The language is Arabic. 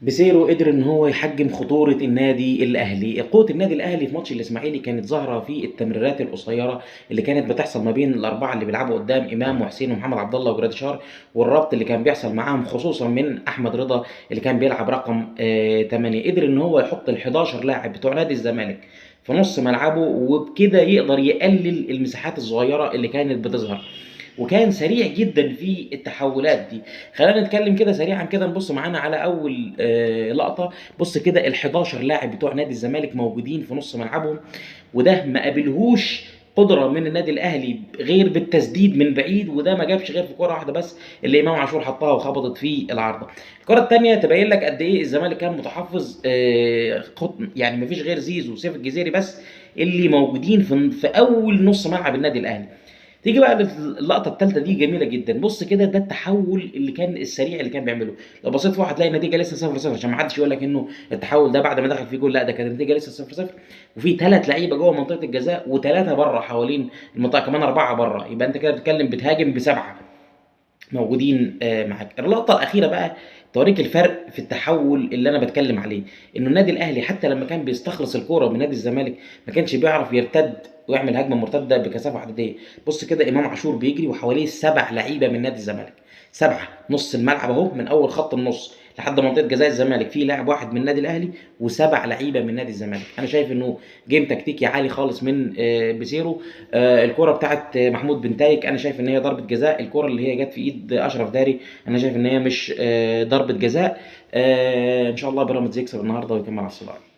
بسيرو قدر ان هو يحجم خطوره النادي الاهلي. قوه النادي الاهلي في ماتش الاسماعيلي كانت ظاهره في التمريرات القصيره اللي كانت بتحصل ما بين الاربعه اللي بيلعبوا قدام، امام وحسين ومحمد عبد الله وجراديشار، والربط اللي كان بيحصل معاهم خصوصا من احمد رضا اللي كان بيلعب رقم 8. قدر ان هو يحط ال 11 لاعب بتوع نادي الزمالك في نص ملعبه، وبكده يقدر يقلل المساحات الصغيره اللي كانت بتظهر، وكان سريع جدا في التحولات دي. خلينا نتكلم كده سريعا كده، نبص معانا على اول لقطه. بص كده ال 11 لاعب بتوع نادي الزمالك موجودين في نص ملعبهم، وده ما قابلهوش قدره من النادي الاهلي غير بالتسديد من بعيد، وده ما جابش غير في كره واحده بس اللي امام عاشور حطها وخبطت في العارضه. الكره الثانيه تبين لك قد ايه الزمالك كان متحفظ، يعني ما فيش غير زيزو وسيف الجزيري بس اللي موجودين في اول نص ملعب النادي الاهلي. تيجي بقى اللقطه الثالثه دي جميله جدا. بص كده، ده التحول اللي كان السريع اللي كان بيعمله. لو بصيت فوق هتلاقي النتيجه لسه 0-0، عشان ما حدش يقول لك انه التحول ده بعد ما دخل فيه جول، لا، ده كانت النتيجه لسه 0-0، وفي ثلاث لعيبه جوه منطقه الجزاء وثلاثه بره حوالين المنطقه، كمان اربعه بره، يبقى انت كده بتتكلم بتهاجم بسبعه موجودين معاك. اللقطه الاخيره بقى توريك الفرق في التحول اللي انا بتكلم عليه، انه النادي الاهلي حتى لما كان بيستخلص الكوره من نادي الزمالك ما كانش بيعرف يرتد ويعمل هجمه مرتده بكثافه عدديه. بص كده، امام عاشور بيجري وحواليه سبع لعيبه من نادي الزمالك، سبعه، نص الملعب اهو من اول خط النص لحد منطقه جزاء الزمالك في لاعب واحد من النادي الاهلي وسبع لعيبه من نادي الزمالك. انا شايف انه جيم تكتيكي عالي خالص من بيسيرو. الكره بتاعت محمود بن تايك انا شايف ان هي ضربه جزاء. الكره اللي هي جت في ايد اشرف داري انا شايف ان هي مش ضربه جزاء. ان شاء الله بيراميدز يكسب النهارده ويكمل على الصداره.